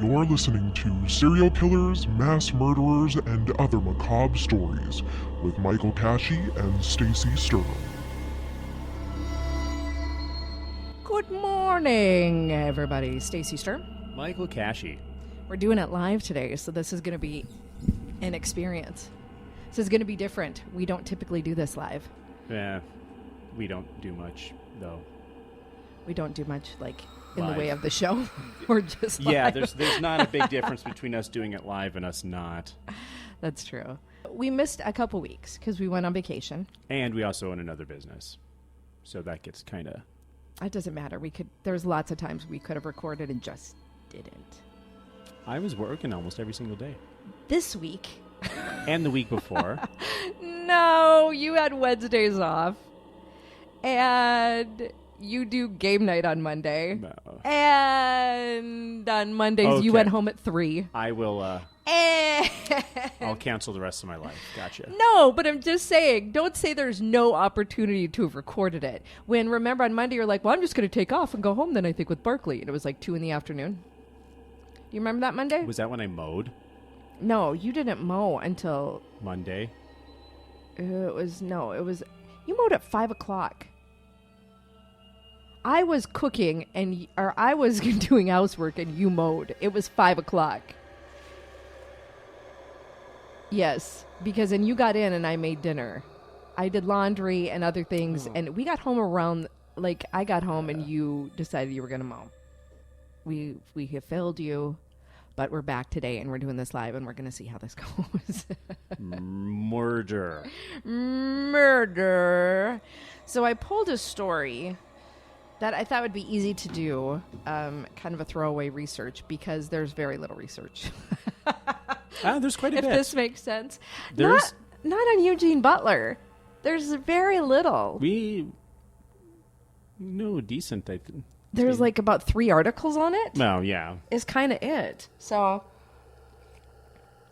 You're listening to Serial Killers, Mass Murderers, and Other Macabre Stories with Michael Cashy and Stacy Sturm. Good morning, everybody. Stacy Sturm. Michael Cashy. We're doing it live today, so this is going to be an experience. This is going to be different. We don't typically do this live. Yeah, we don't do much, though. We don't do much, like, in Live. the way of the show. We're just live. Yeah, there's not a big difference between us doing it live and us not. That's true. We missed a couple weeks because we went on vacation. And we also own another business. So that gets kind of... It doesn't matter. There's lots of times we could have recorded and just didn't. I was working almost every single day. This week. And the week before. No, you had Wednesdays off. And you do game night on Monday. No. And on Mondays, you went home at 3. I will... And I'll cancel the rest of my life. Gotcha. no, but I'm just saying, don't say there's no opportunity to have recorded it. When, remember, on Monday, you're like, well, I'm just going to take off and go home then, I think, with Barkley. And it was like 2 in the afternoon. You remember that Monday? Was that when I mowed? No, you didn't mow until... Monday? You mowed at 5 o'clock. I was cooking, or I was doing housework, and you mowed. It was 5 o'clock. Yes, because then you got in and I made dinner. I did laundry and other things, and we got home around, like, I got home and you decided you were going to mow. We have failed you, but we're back today and we're doing this live and we're going to see how this goes. Murder. So I pulled a story that I thought would be easy to do, kind of a throwaway research, because there's very little research. There's quite a bit. If this makes sense. There's Not on Eugene Butler. There's very little. We know decent, I think. There's like about 3 articles on it. No, yeah. Is kind of it. So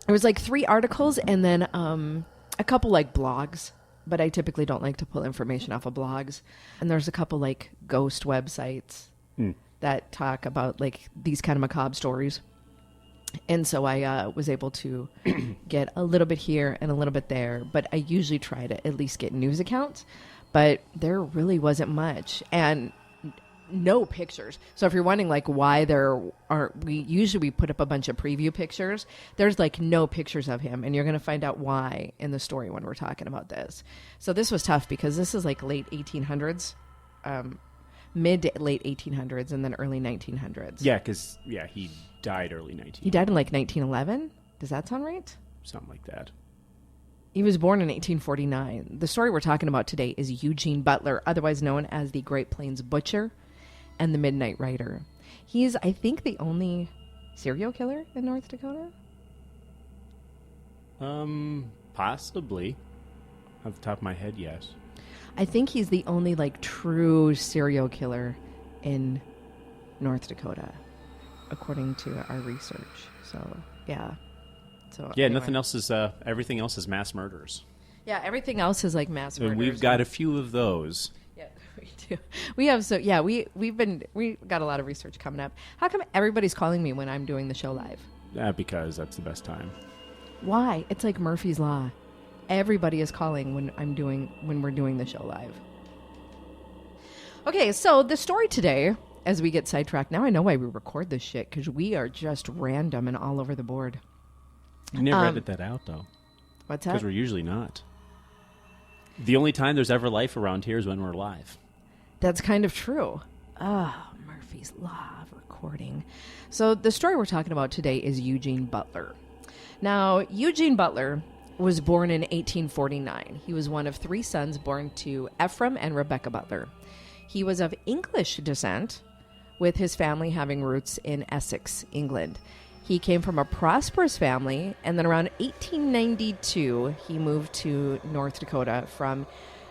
it was like 3 articles and then a couple like blogs. But I typically don't like to pull information off of blogs. And there's a couple like ghost websites that talk about like these kind of macabre stories. And so I was able to get a little bit here and a little bit there. But I usually try to at least get news accounts. But there really wasn't much. And no pictures. So if you're wondering like why there aren't, we put up a bunch of preview pictures. There's like no pictures of him. And you're going to find out why in the story when we're talking about this. So this was tough because this is like late 1800s. Mid to late 1800s and then early 1900s. Yeah, because, he died early 1900s. He died in like 1911? Does that sound right? Something like that. He was born in 1849. The story we're talking about today is Eugene Butler, otherwise known as the Great Plains Butcher and the Midnight Rider. He's, I think, the only serial killer in North Dakota. Possibly. Off the top of my head, yes. I think he's the only like true serial killer in North Dakota, according to our research. So yeah. So yeah, anyway. nothing else is. Everything else is mass murders. Yeah, everything else is like mass murders. And we've got a few of those. Yeah, we do. We have we got a lot of research coming up. How come everybody's calling me when I'm doing the show live? Because that's the best time. Why? It's like Murphy's Law. Everybody is calling when we're doing the show live. Okay, so the story today, as we get sidetracked, now I know why we record this shit, because we are just random and all over the board. You never edit that out, though. What's that? Because we're usually not. The only time there's ever life around here is when we're live. That's kind of true. Murphy's Law of recording. So the story we're talking about today is Eugene Butler. Now, Eugene Butler was born in 1849. He was one of 3 sons born to Ephraim and Rebecca Butler. He was of English descent, with his family having roots in Essex, England. He came from a prosperous family, and then around 1892, he moved to North Dakota from,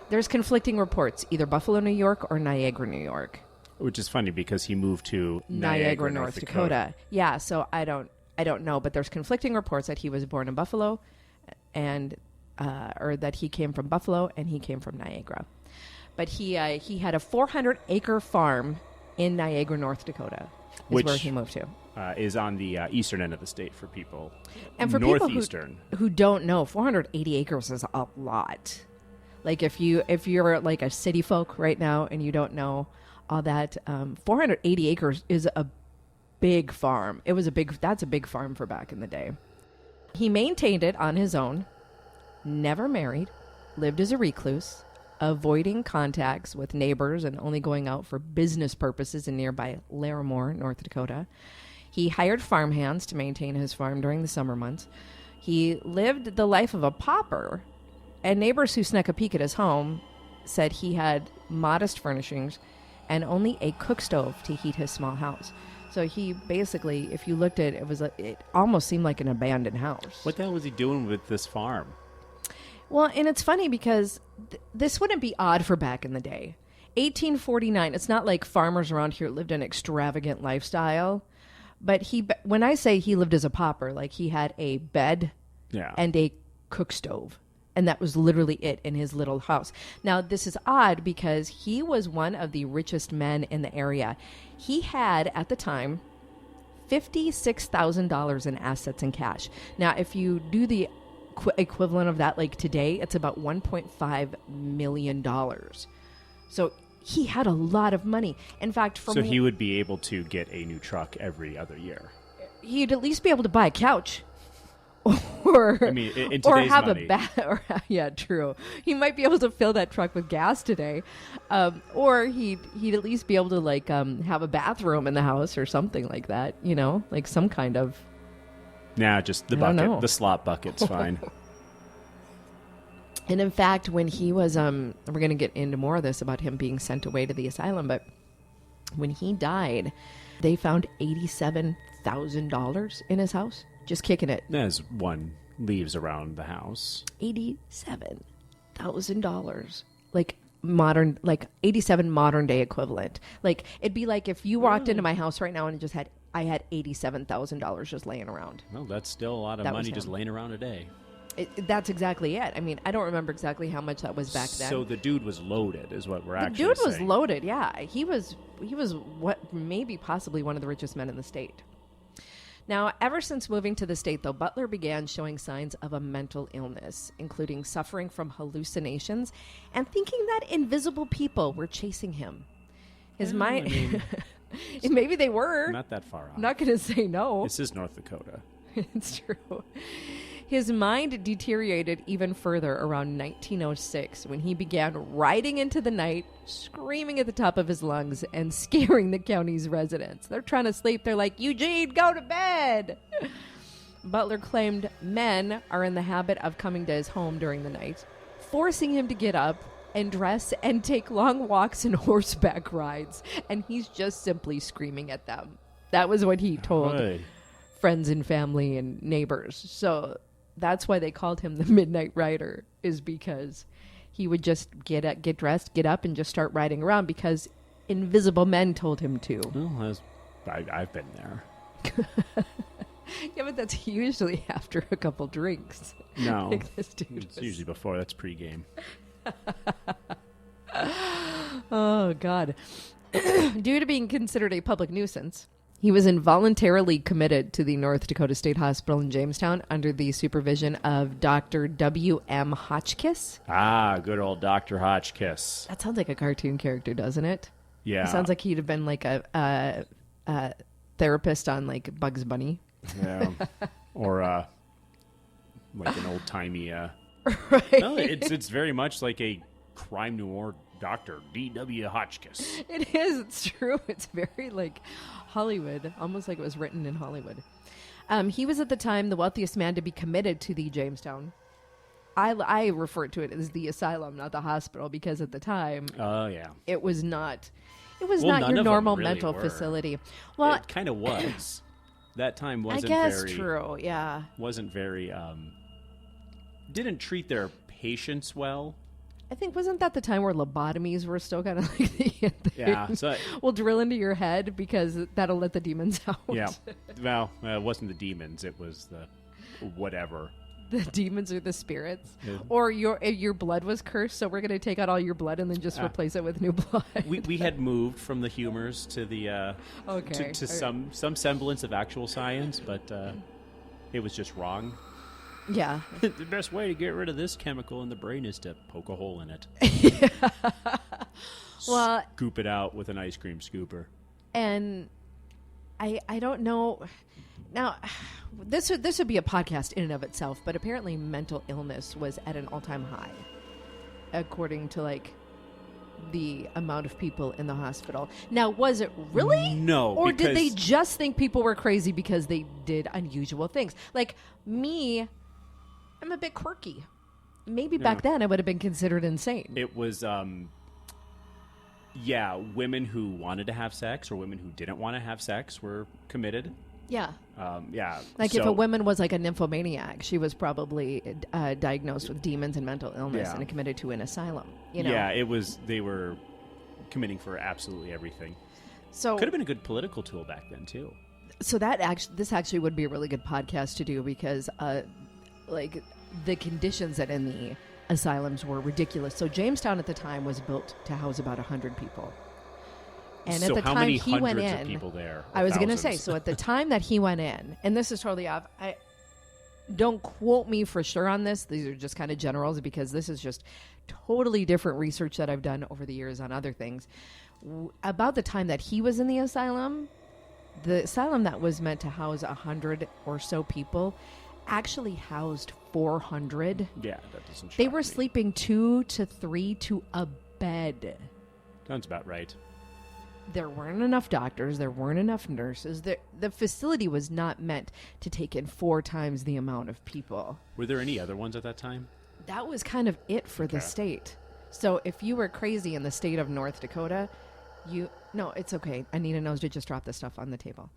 there's conflicting reports, either Buffalo, New York, or Niagara, New York. Which is funny, because he moved to Niagara, North Dakota. Yeah, so I don't know, but there's conflicting reports that he was born in Buffalo, and or that he came from Buffalo and he came from Niagara. But he had a 400-acre farm in Niagara, North Dakota. Which where he moved to. is on the eastern end of the state for people. And for people northeastern. who don't know, 480 acres is a lot. Like if you're like a city folk right now and you don't know all that, 480 acres is a big farm. That's a big farm for back in the day. He maintained it on his own, never married, lived as a recluse, avoiding contacts with neighbors and only going out for business purposes in nearby Larimore, North Dakota. He hired farmhands to maintain his farm during the summer months. He lived the life of a pauper, and neighbors who snuck a peek at his home said he had modest furnishings and only a cook stove to heat his small house. So he basically, if you looked at it, it almost seemed like an abandoned house. What the hell was he doing with this farm? Well, and it's funny because this wouldn't be odd for back in the day. 1849, it's not like farmers around here lived an extravagant lifestyle. But when I say he lived as a pauper, like he had a bed and a cook stove. And that was literally it in his little house. Now, this is odd because he was one of the richest men in the area. He had, at the time, $56,000 in assets and cash. Now, if you do the equivalent of that, like today, it's about $1.5 million. So he had a lot of money. In fact, so he would be able to get a new truck every other year. He'd at least be able to buy a couch. Or, I mean, in today's or have money. Yeah, true. He might be able to fill that truck with gas today, or he'd at least be able to like have a bathroom in the house or something like that. You know, like some kind of. Nah, just the bucket. The slop bucket's fine. And in fact, when he was, we're going to get into more of this about him being sent away to the asylum, but when he died, they found $87,000 in his house. Just kicking it. As one leaves around the house. $87,000. Like 87 modern day equivalent. Like it'd be like if you walked into my house right now and I had $87,000 just laying around. Well, that's still a lot of money just laying around a day. That's exactly it. I mean, I don't remember exactly how much that was back then. So the dude was loaded, is what we're actually saying. The dude was loaded, yeah. He was what maybe possibly one of the richest men in the state. Now, ever since moving to the state, though, Butler began showing signs of a mental illness, including suffering from hallucinations and thinking that invisible people were chasing him. His mind... I mean, maybe they were. Not that far off. I'm not going to say no. This is North Dakota. It's true. His mind deteriorated even further around 1906 when he began riding into the night, screaming at the top of his lungs and scaring the county's residents. They're trying to sleep. They're like, Eugene, go to bed. Butler claimed men are in the habit of coming to his home during the night, forcing him to get up and dress and take long walks and horseback rides. And he's just simply screaming at them. That was what he told friends and family and neighbors. So that's why they called him the Midnight Rider, is because he would just get dressed, get up, and just start riding around because invisible men told him to. Well, I've been there. Yeah, but that's usually after a couple drinks. No, it's usually before. That's pregame. Oh, God. Due to being considered a public nuisance, he was involuntarily committed to the North Dakota State Hospital in Jamestown under the supervision of Dr. W.M. Hotchkiss. Ah, good old Dr. Hotchkiss. That sounds like a cartoon character, doesn't it? Yeah. It sounds like he'd have been like a therapist on like Bugs Bunny. Yeah. Or like an old-timey... Right. No, it's very much like a crime noir Dr. D.W. Hotchkiss. It is. It's true. It's very like Hollywood, almost like it was written in Hollywood. He was at the time the wealthiest man to be committed to the Jamestown. I refer to it as the asylum, not the hospital, because at the time, it was not. It was not your normal really mental facility. Well, it kind of was. That time wasn't. I guess true. Yeah. Wasn't very. Didn't treat their patients well. I think, wasn't that the time where lobotomies were still kind of like the yeah, so we'll drill into your head because that'll let the demons out. Yeah. Well, it wasn't the demons. It was the whatever. the demons or the spirits, Yeah. or your blood was cursed, so we're going to take out all your blood and then just replace it with new blood. We had moved from the humors to the Okay. to some semblance of actual science, but it was just wrong. Yeah. The best way to get rid of this chemical in the brain is to poke a hole in it. Well, Scoop it out with an ice cream scooper. and I don't know. Now, this would be a podcast in and of itself, but apparently mental illness was at an all-time high, according to like the amount of people in the hospital. Now, was it really? No, Or did they because- just think people were crazy because they did unusual things? Like me, I'm a bit quirky. Maybe back then I would have been considered insane. It was, women who wanted to have sex or women who didn't want to have sex were committed. Yeah. Like if so- a woman was like a nymphomaniac, she was probably diagnosed with demons and mental illness Yeah. and committed to an asylum. You know? Yeah, they were committing for absolutely everything. So Could have been a good political tool back then too. so this actually would be a really good podcast to do because like the conditions that in the asylums were ridiculous. So Jamestown at the time was built to house about 100 people. And So at the how time many he went hundreds of in, people there? Or I was going to say, thousands? so at the time that he went in, and this is totally off, I don't quote me for sure on this. These are just kind of generals because this is just totally different research that I've done over the years on other things. About the time that he was in the asylum that was meant to house 100 or so people actually housed 400. Yeah, that doesn't shock They were me. sleeping 2 to 3 to a bed. Sounds about right. There weren't enough doctors. There weren't enough nurses. The facility was not meant to take in 4 times the amount of people. Were there any other ones at that time? That was kind of it for the Okay. state. So if you were crazy in the state of North Dakota, no, it's okay. Anita knows to just drop this stuff on the table.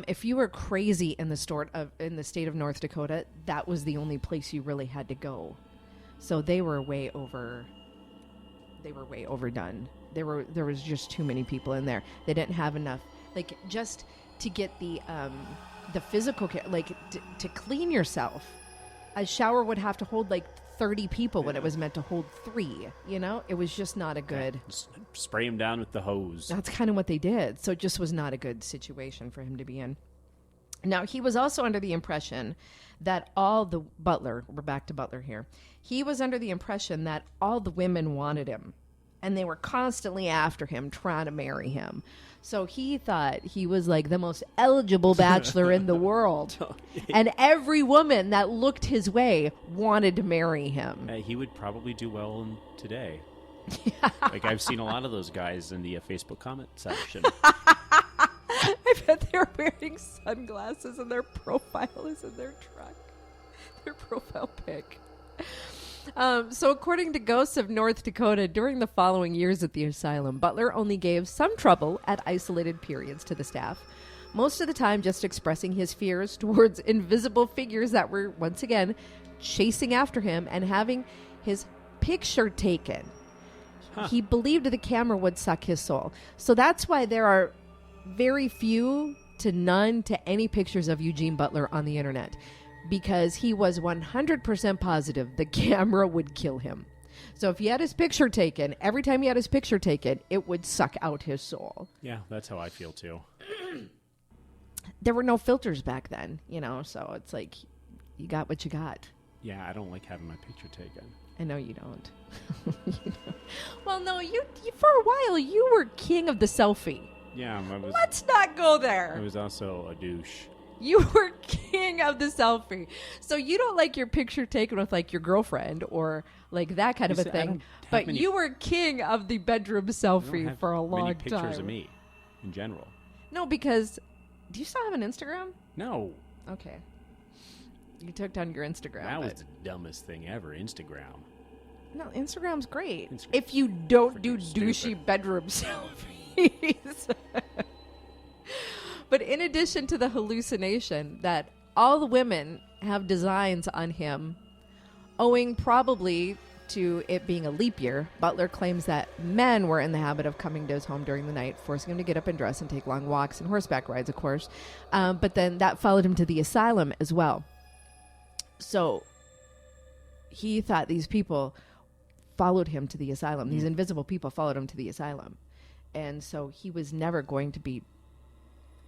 If you were crazy in the state of North Dakota, that was the only place you really had to go. So they were way overdone. There was just too many people in there. They didn't have enough, like, just to get the physical care, like to clean yourself. A shower would have to hold like 30 people when it was meant to hold 3. You know, it was just not a good. Just spray him down with the hose. That's kind of what they did. So it just was not a good situation for him to be in. Now, he was also under the impression that we're back to Butler here. He was under the impression that all the women wanted him. And they were constantly after him, trying to marry him. So he thought he was like the most eligible bachelor in the world. And every woman that looked his way wanted to marry him. He would probably do well today. Like, I've seen a lot of those guys in the Facebook comment section. I bet they're wearing sunglasses and their profile is in their truck. Their profile pic. So according to Ghosts of North Dakota, during the following years at the asylum, Butler only gave some trouble at isolated periods to the staff, most of the time just expressing his fears towards invisible figures that were, once again, chasing after him and having his picture taken. He believed the camera would suck his soul. So that's why there are very few to none to any pictures of Eugene Butler on the internet. Because he was 100% positive the camera would kill him. So if he had his picture taken, every time he had his picture taken, it would suck out his soul. Yeah, that's how I feel too. There were no filters back then, so it's like you got what you got. Yeah, I don't like having my picture taken. I know you don't. Well, no, you for a while, you were king of the selfie. Yeah, Let's not go I there. was also a douche. You were king of the selfie. So you don't like your picture taken with like your girlfriend or like that kind of a I don't thing. have But many- you were king of the bedroom I don't selfie have for a long many pictures time. of me, in general. No, because do you still have an Instagram? No, Okay. You took down your Instagram. that was but- the dumbest thing ever. Instagram. No, Instagram's great. Instagram's If you don't do freaking douchey stupid. bedroom selfies. But in addition to the hallucination that all the women have designs on him, owing probably to it being a leap year, Butler claims that men were in the habit of coming to his home during the night, forcing him to get up and dress and take long walks and horseback rides, of course. But then that followed him to the asylum as well. So he thought these people followed him to the asylum. These invisible people followed him to the asylum. And so he was never going to be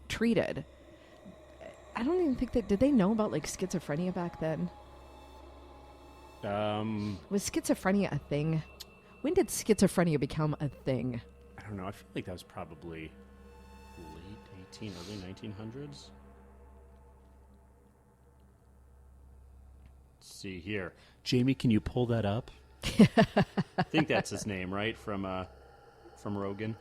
treated. I don't even think did they know about like schizophrenia back then? Was schizophrenia a thing? When did schizophrenia become a thing? I don't know. I feel like that was probably late early 1900s. Let's see here. Jamie, can you pull that up? I think that's his name, right? From Rogan.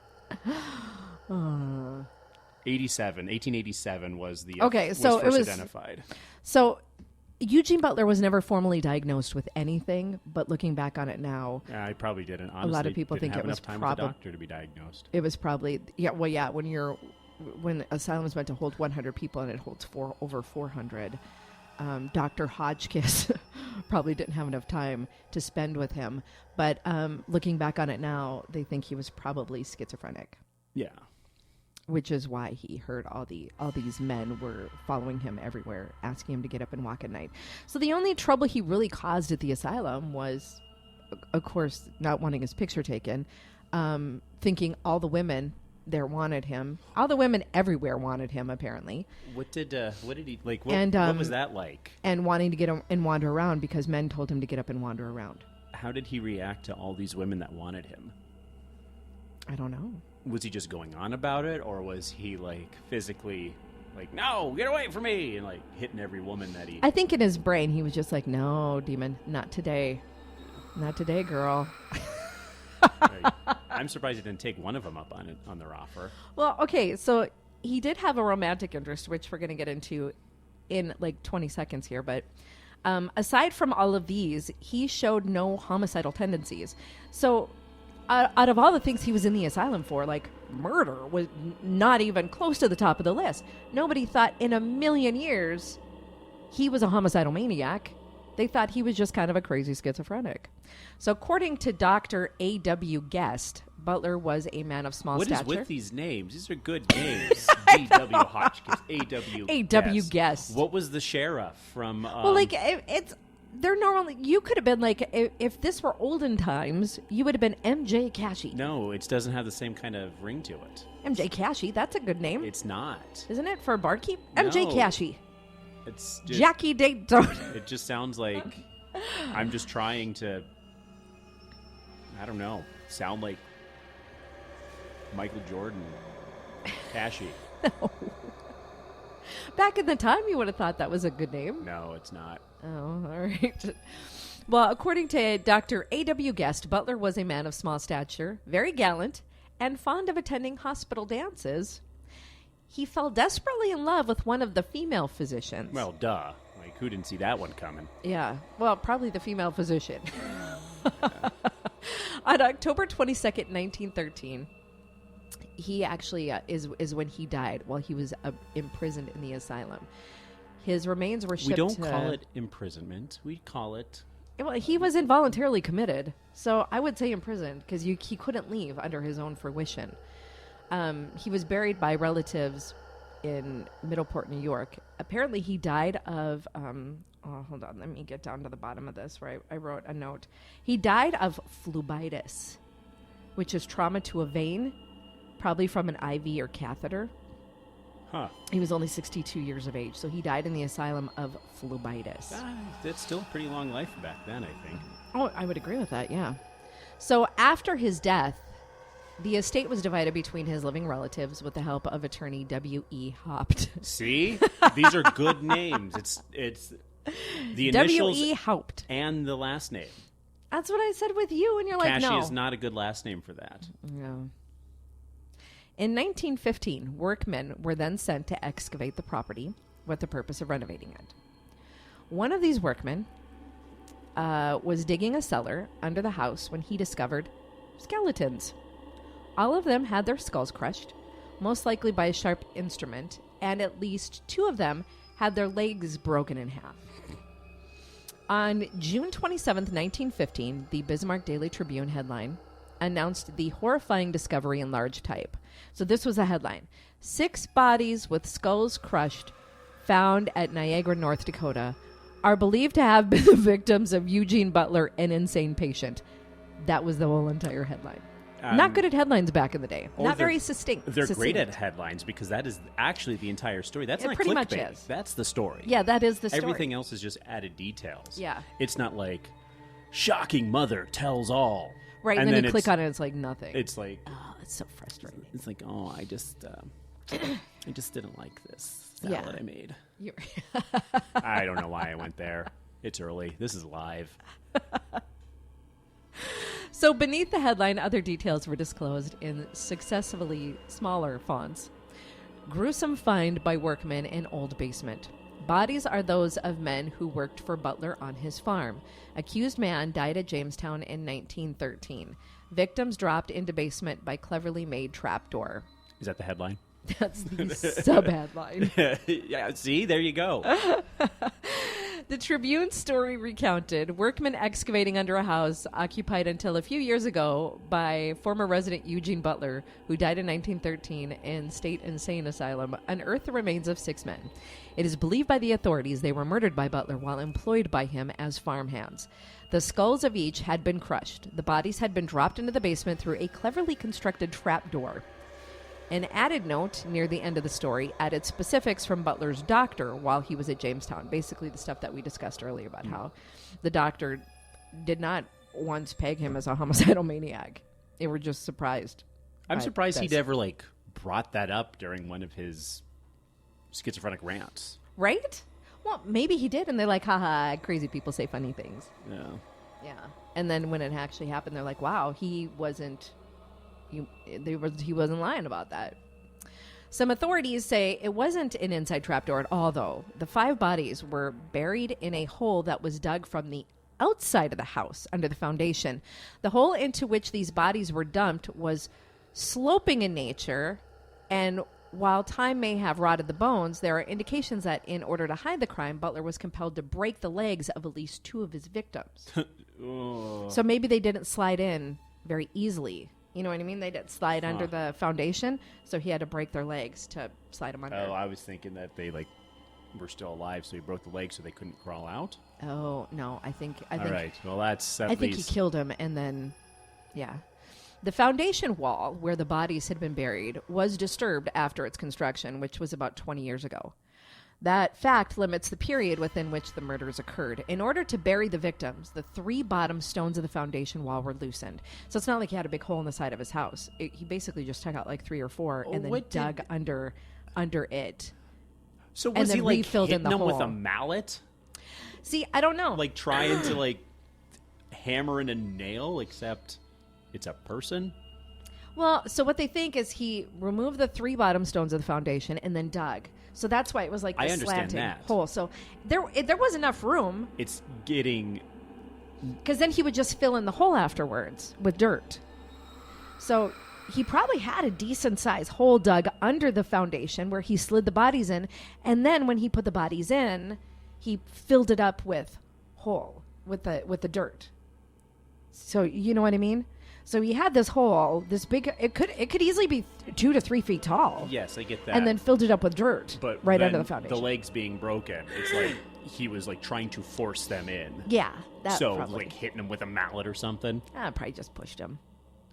1887 was the okay. So was first identified. So Eugene Butler was never formally diagnosed with anything, but looking back on it now, yeah, I probably didn't. Honestly, a lot of people think it was time with a doctor to be diagnosed. It was probably when asylum is meant to hold 100 people and it holds over 400. Dr. Hodgkiss probably didn't have enough time to spend with him, but looking back on it now, they think he was probably schizophrenic. Yeah. Which is why he heard all these men were following him everywhere, asking him to get up and walk at night. So the only trouble he really caused at the asylum was, of course, not wanting his picture taken, thinking all the women there wanted him. All the women everywhere wanted him, apparently. What did he like? What was that like? And wanting to get him and wander around because men told him to get up and wander around. How did he react to all these women that wanted him? I don't know. Was he just going on about it, or was he like physically like, no, get away from me, and like hitting every woman that he... I think in his brain he was just like, no, demon, not today. Not today, girl. Right. I'm surprised he didn't take one of them up on their offer. Well, okay, so he did have a romantic interest, which we're going to get into in like 20 seconds here, but aside from all of these, he showed no homicidal tendencies. So out of all the things he was in the asylum for, like murder was not even close to the top of the list. Nobody thought in a million years he was a homicidal maniac. They thought he was just kind of a crazy schizophrenic. So according to Dr. A.W. Guest, Butler was a man of small stature. What is with these names? These are good names. D.W. Hotchkiss, A.W. Guest. What was the sheriff from... well, like, they're normally... You could have been, like, if this were olden times, you would have been M.J. Cashy. No, it doesn't have the same kind of ring to it. M.J. Cashy, that's a good name. It's not. Isn't it, for a barkeep? M.J. Cashy. It's just, Jackie Daytona. It just sounds like I'm just trying to, I don't know, sound like Michael Jordan. Cashy. No. Back in the time, you would have thought that was a good name. No, it's not. Oh, all right. Well, according to Dr. A.W. Guest, Butler was a man of small stature, very gallant, and fond of attending hospital dances. He fell desperately in love with one of the female physicians. Well, duh. Like, who didn't see that one coming? Yeah. Well, probably the female physician. On October 22nd, 1913, he actually is when he died while he was imprisoned in the asylum. His remains were shipped We don't call it imprisonment. We call it... Well, he was involuntarily committed. So I would say imprisoned because he couldn't leave under his own fruition. He was buried by relatives in Middleport, New York. Apparently, he died of... hold on. Let me get down to the bottom of this where I wrote a note. He died of phlebitis, which is trauma to a vein, probably from an IV or catheter. Huh. He was only 62 years of age, so he died in the asylum of phlebitis. That's still a pretty long life back then, I think. Oh, I would agree with that, yeah. So after his death, the estate was divided between his living relatives with the help of attorney W.E. Haupt. See? These are good names. It's the initials W.E. Haupt. and the last name. That's what I said with you, and you're like, Cashy no. is not a good last name for that. No. In 1915, workmen were then sent to excavate the property with the purpose of renovating it. One of these workmen was digging a cellar under the house when he discovered skeletons. All of them had their skulls crushed, most likely by a sharp instrument, and at least 2 of them had their legs broken in half. On June 27, 1915, the Bismarck Daily Tribune headline announced the horrifying discovery in large type. So this was a headline. 6 bodies with skulls crushed found at Niagara, North Dakota. are believed to have been the victims of Eugene Butler, an insane patient. That was the whole entire headline. Not good at headlines back in the day. Not very succinct. They're great at headlines because that is actually the entire story. That's not pretty clickbait. much is. That's the story. Yeah, that is the story. Everything else is just added details. Yeah. It's not like, shocking mother tells all. Right, and then you click on it, it's like nothing. It's like... Oh, it's so frustrating. It's like, oh, I just didn't like this salad I made. I don't know why I went there. It's early. This is live. So beneath the headline, other details were disclosed in successively smaller fonts. Gruesome find by workmen in old basement. Bodies are those of men who worked for Butler on his farm. Accused man died at Jamestown in 1913. Victims dropped into basement by cleverly made trapdoor. Is that the headline? That's the sub-headline. Yeah, see? There you go. The Tribune's story recounted workmen excavating under a house occupied until a few years ago by former resident Eugene Butler, who died in 1913 in State Insane Asylum, unearthed the remains of 6 men. It is believed by the authorities they were murdered by Butler while employed by him as farmhands. The skulls of each had been crushed. The bodies had been dropped into the basement through a cleverly constructed trapdoor. An added note near the end of the story added specifics from Butler's doctor while he was at Jamestown. Basically the stuff that we discussed earlier about how the doctor did not once peg him as a homicidal maniac. They were just surprised. I'm surprised he'd ever, brought that up during one of his schizophrenic rants. Right? Well, maybe he did, and they're like, haha, crazy people say funny things. Yeah. Yeah. And then when it actually happened, they're like, wow, he wasn't lying about that. Some authorities say it wasn't an inside trapdoor at all, though. The 5 bodies were buried in a hole that was dug from the outside of the house under the foundation. The hole into which these bodies were dumped was sloping in nature, and while time may have rotted the bones, there are indications that in order to hide the crime, Butler was compelled to break the legs of at least 2 of his victims. So maybe they didn't slide in very easily. You know what I mean? They didn't slide under the foundation, so he had to break their legs to slide them under. Oh, I was thinking that they were still alive, so he broke the legs so they couldn't crawl out. Oh no, I think. All right. Well, that's I think he killed him, and then, yeah. The foundation wall where the bodies had been buried was disturbed after its construction, which was about 20 years ago. That fact limits the period within which the murders occurred. In order to bury the victims, the 3 bottom stones of the foundation wall were loosened. So it's not like he had a big hole in the side of his house. He basically just took out 3 or 4 and then dug under it. So was he refilled hitting them with a mallet? See, I don't know. Trying to hammer in a nail, except it's a person? Well, so what they think is he removed the 3 bottom stones of the foundation and then dug. So that's why it was I the understand slanting that. hole. So there was enough room. It's getting... Because then he would just fill in the hole afterwards with dirt. So he probably had a decent-sized hole dug under the foundation where he slid the bodies in. And then when he put the bodies in, he filled it up with the dirt. So you know what I mean? So he had this hole, this big. It could easily be 2 to 3 feet tall. Yes, I get that. And then filled it up with dirt, but right under the foundation. The legs being broken, it's like he was trying to force them in. Yeah, that so probably. hitting them with a mallet or something. I probably just pushed him.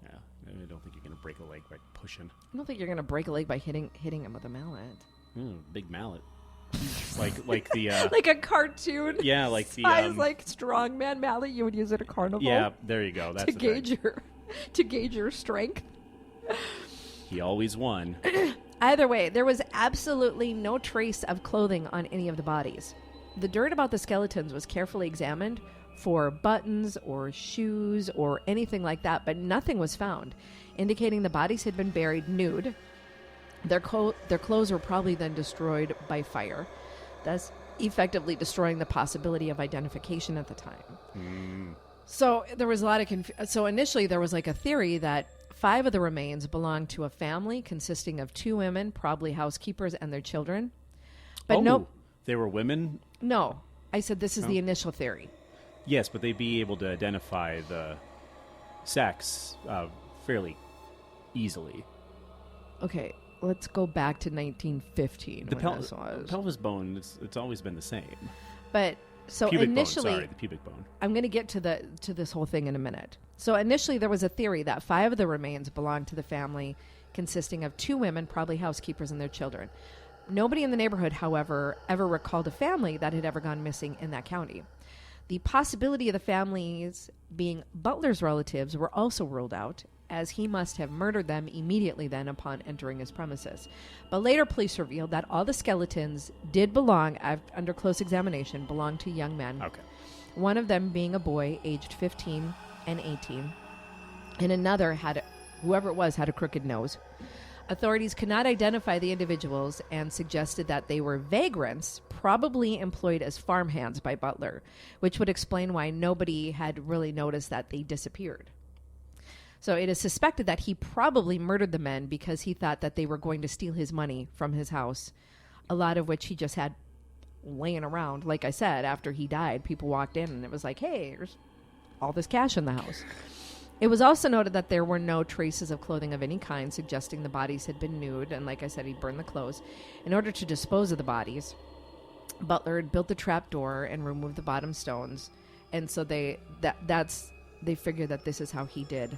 Yeah, I don't think you're gonna break a leg by pushing. I don't think you're gonna break a leg by hitting him with a mallet. Big mallet. like the like a cartoon. Yeah, like the size strongman mallet you would use at a carnival. Yeah, there you go. That's to gauge your strength. He always won. Either way, there was absolutely no trace of clothing on any of the bodies. The dirt about the skeletons was carefully examined for buttons or shoes or anything like that, but nothing was found, indicating the bodies had been buried nude. Their clothes were probably then destroyed by fire, thus effectively destroying the possibility of identification at the time. So there was a lot of so initially there was a theory that 5 of the remains belonged to a family consisting of 2 women, probably housekeepers, and their children. But no, they were women? No, I said this is the initial theory. Yes, but they'd be able to identify the sex fairly easily. Okay, let's go back to 1915. The pelvis bone, it's always been the same. But So pubic initially, bone, sorry, the pubic bone. I'm going to get to this whole thing in a minute. So initially, there was a theory that 5 of the remains belonged to the family, consisting of 2 women, probably housekeepers and their children. Nobody in the neighborhood, however, ever recalled a family that had ever gone missing in that county. The possibility of the families being Butler's relatives were also ruled out, as he must have murdered them immediately then upon entering his premises. But later police revealed that all the skeletons did belong, under close examination, belonged to young men. Okay. One of them being a boy aged 15 and 18, and another whoever it was had a crooked nose. Authorities could not identify the individuals and suggested that they were vagrants, probably employed as farmhands by Butler, which would explain why nobody had really noticed that they disappeared. So it is suspected that he probably murdered the men because he thought that they were going to steal his money from his house, a lot of which he just had laying around. Like I said, after he died, people walked in and it was like, hey, there's all this cash in the house. It was also noted that there were no traces of clothing of any kind, suggesting the bodies had been nude, and like I said, he burned the clothes. In order to dispose of the bodies, Butler had built the trap door and removed the bottom stones, and so they figured that this is how he did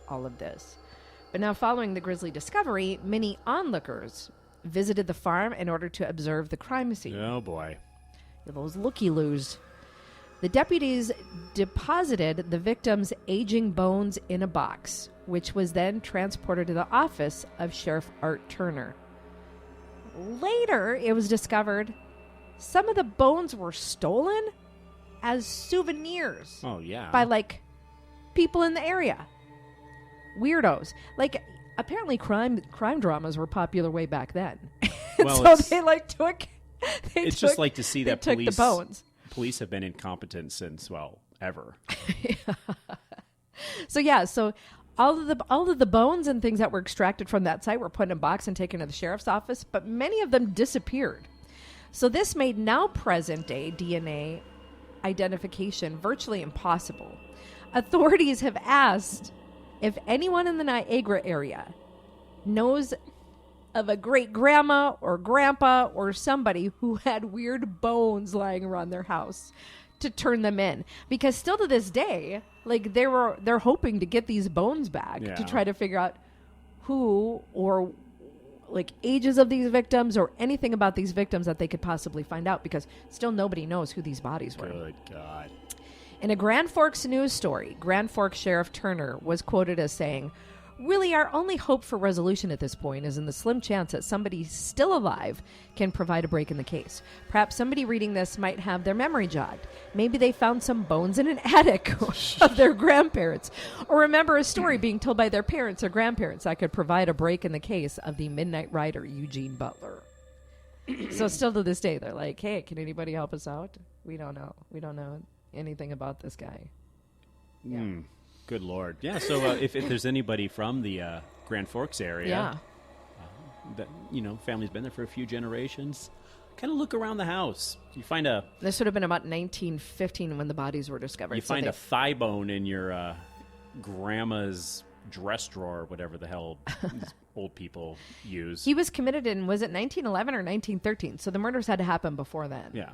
all of this. But now, following the grisly discovery, many onlookers visited the farm in order to observe the crime scene. Oh boy. Those looky-loos. The deputies deposited the victim's aging bones in a box, which was then transported to the office of Sheriff Art Turner. Later, it was discovered some of the bones were stolen as souvenirs Oh yeah. by, people in the area. Weirdos. Apparently crime dramas were popular way back then. Well, so they took... It's just like to see that took the bones. Police have been incompetent since, ever. So all of the bones and things that were extracted from that site were put in a box and taken to the sheriff's office, but many of them disappeared. So this made now present day DNA identification virtually impossible. Authorities have asked if anyone in the Niagara area knows of a great grandma or grandpa or somebody who had weird bones lying around their house to turn them in, because still to this day, they're hoping to get these bones back to try to figure out who or ages of these victims or anything about these victims that they could possibly find out, because still nobody knows who these bodies were. Good God. In a Grand Forks news story, Grand Forks Sheriff Turner was quoted as saying, "Really, our only hope for resolution at this point is in the slim chance that somebody still alive can provide a break in the case. Perhaps somebody reading this might have their memory jogged. Maybe they found some bones in an attic of their grandparents, or remember a story being told by their parents or grandparents that could provide a break in the case of the Midnight Rider, Eugene Butler." So still to this day, they're like, hey, can anybody help us out? We don't know. We don't know anything about this guy. Yeah. Good Lord. Yeah, so if there's anybody from the Grand Forks area, that, family's been there for a few generations, kind of look around the house. You find This would have been about 1915 when the bodies were discovered. You find a thigh bone in your grandma's dress drawer, whatever the hell these old people use. He was committed in, was it 1911 or 1913? So the murders had to happen before then. Yeah.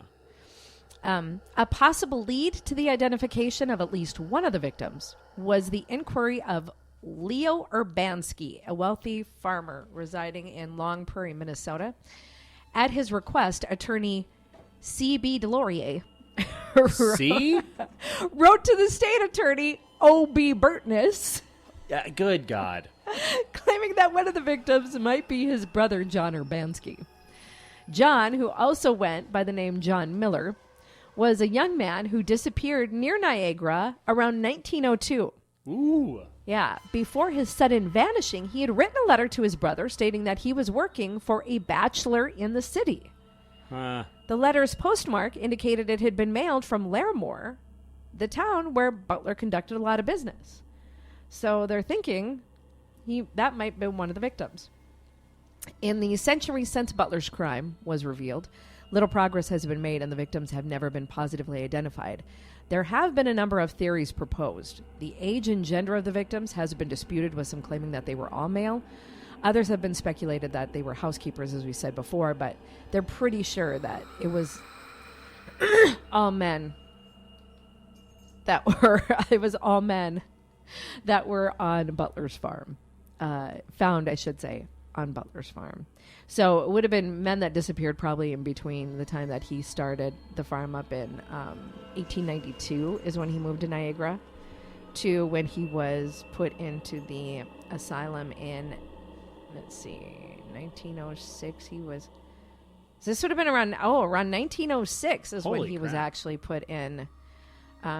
A possible lead to the identification of at least one of the victims was the inquiry of Leo Urbanski, a wealthy farmer residing in Long Prairie, Minnesota. At his request, attorney C.B. Delorier wrote to the state attorney O.B. Burtness. Yeah, good God. Claiming that one of the victims might be his brother, John Urbanski. John, who also went by the name John Miller, was a young man who disappeared near Niagara around 1902. Ooh. Yeah. Before his sudden vanishing, he had written a letter to his brother stating that he was working for a bachelor in the city. The letter's postmark indicated it had been mailed from Larimore, the town where Butler conducted a lot of business. So they're thinking that might be one of the victims. In the century since Butler's crime was revealed, little progress has been made and the victims have never been positively identified. There have been a number of theories proposed. The age and gender of the victims has been disputed, with some claiming that they were all male. Others have been speculated that they were housekeepers, as we said before, but they're pretty sure that it was all men that were, it was all men that were on Butler's farm. Found, I should say, on Butler's farm. So it would have been men that disappeared probably in between the time that he started the farm up in 1892 is when he moved to Niagara, to when he was put into the asylum in, let's see, 1906. He was, this would have been around 1906 is when Holy he was crap. actually put in.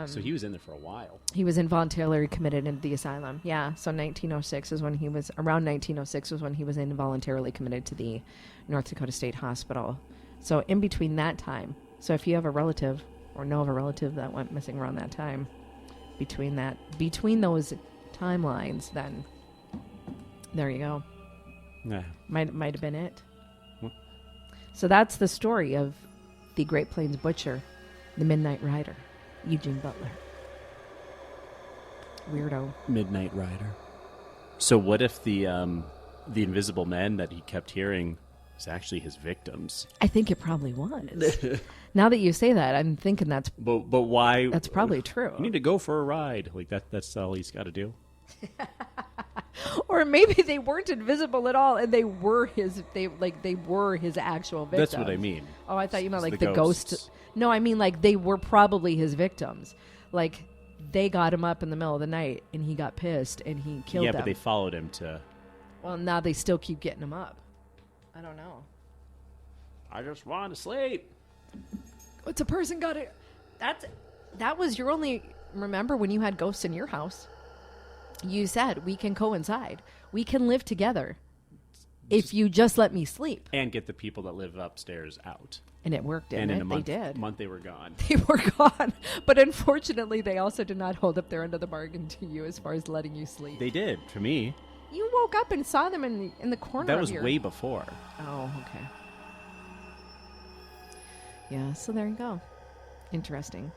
So he was in there for a while. He was involuntarily committed into the asylum. Yeah, so 1906 is when he was, around 1906 was when he was involuntarily committed to the North Dakota State Hospital. So in between that time, so if you have a relative or know of a relative that went missing around that time, between those timelines, then there you go. Yeah. Might have been it. What? So that's the story of the Great Plains Butcher, the Midnight Rider, Eugene Butler. Weirdo. Midnight Rider. So what if the invisible men that he kept hearing was actually his victims? I think it probably was. Now that you say that, I'm thinking that's But why? that's probably true. You need to go for a ride. Like that's all he's got to do. Or maybe they weren't invisible at all, and they were his actual victims. That's what I mean. Oh, I thought you meant It's like the the ghosts. ghost. No, I mean like they were probably his victims. Like they got him up in the middle of the night, and he got pissed, and he killed Yeah, them. but they followed him to. Well, now they still keep getting him up. I don't know. I just want to sleep. What's a person got it? That was your only. Remember when you had ghosts in your house? You said we can coincide. We can live together if you just let me sleep. And get the people that live upstairs out. And it worked, didn't And in it? a month, They did. month they were gone. They were gone. But unfortunately, they also did not hold up their end of the bargain to you as far as letting you sleep. They did to me. You woke up and saw them in the corner That of was your... way before. Oh, okay. Yeah, so there you go. Interesting.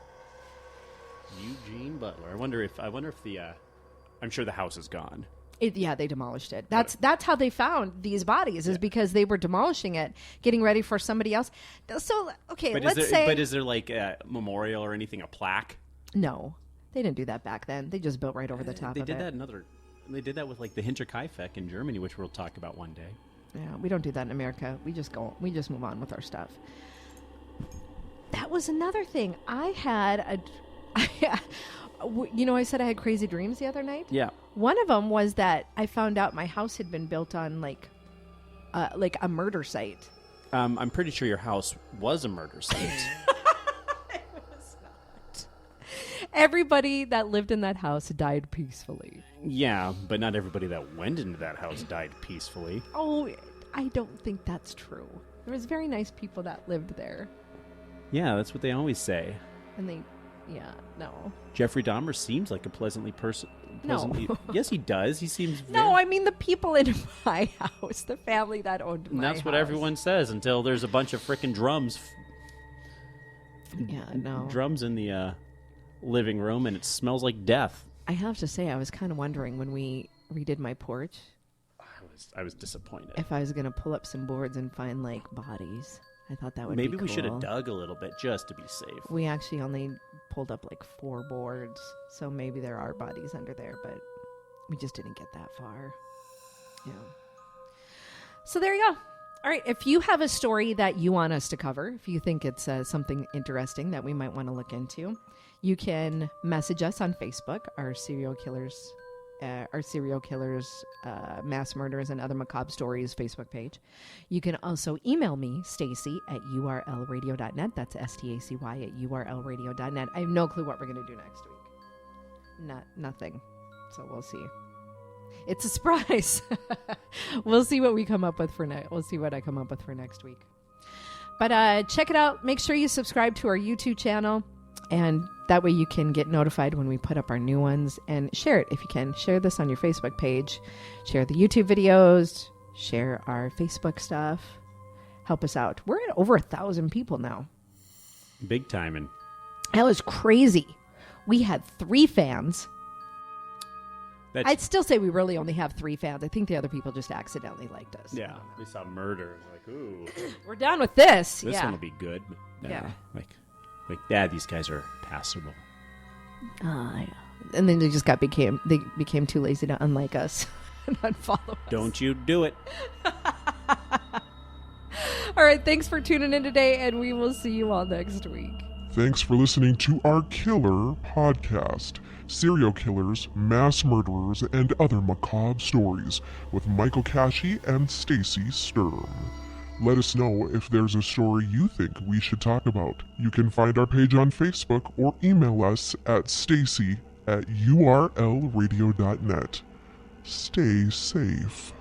Eugene Butler. I wonder if the. I'm sure the house is gone. Yeah, they demolished it. That's how they found these bodies, is because they were demolishing it, getting ready for somebody else. So, okay, But let's say... But is there like a memorial or anything, a plaque? No, they didn't do that back then. They just built right over the top They of did it. that They did that with like the Hinterkaifeck in Germany, which we'll talk about one day. Yeah, we don't do that in America. We just move on with our stuff. That was another thing. I had I said I had crazy dreams the other night. Yeah. One of them was that I found out my house had been built on like a murder site. I'm pretty sure your house was a murder site. It was not. Everybody that lived in that house died peacefully. Yeah, but not everybody that went into that house died peacefully. Oh, I don't think that's true. There was very nice people that lived there, Yeah, that's what they always say. and they, no. Jeffrey Dahmer seems like a pleasantly person. No. Yes, he does. He seems. No, I mean the people in my house, the family that owned And my that's what house. everyone says until there's a bunch of frickin' drums. Yeah, no. Drums in the living room, and it smells like death. I have to say, I was kind of wondering when we redid my porch I was disappointed. if I was going to pull up some boards and find like bodies. I thought that would Maybe be we should have cool. dug a little bit just to be safe. We actually only pulled up like 4 boards, so maybe there are bodies under there, but we just didn't get that far. Yeah. So there you go. All right, if you have a story that you want us to cover, if you think it's something interesting that we might want to look into, you can message us on Facebook, our serial killers, mass murderers, and other macabre stories Facebook page. You can also email me, Stacy, at urlradio.net. That's STACY at urlradio.net. I have no clue what we're going to do next week. Nothing. So we'll see. It's a surprise. We'll see what we come up with for next. We'll see what I come up with for next week. But check it out. Make sure you subscribe to our YouTube channel, and that way you can get notified when we put up our new ones. And share it if you can. Share this on your Facebook page. Share the YouTube videos. Share our Facebook stuff. Help us out. We're at over 1,000 people now. Big time. And That was crazy. We had 3 fans. that's, I'd still say we really only have 3 fans. I think the other people just accidentally liked us. yeah, we saw murder. Like, ooh, We're done with this. this yeah. one will be good. No, Yeah. like, Like, yeah, these guys are passable. Yeah. And then they just became too lazy to unlike us and unfollow us. Don't you do it. All right, thanks for tuning in today, and we will see you all next week. Thanks for listening to our killer podcast, Serial Killers, Mass Murderers, and Other Macabre Stories, with Michael Cashy and Stacy Sturm. Let us know if there's a story you think we should talk about. You can find our page on Facebook or email us at stacy@urlradio.net. Stay safe.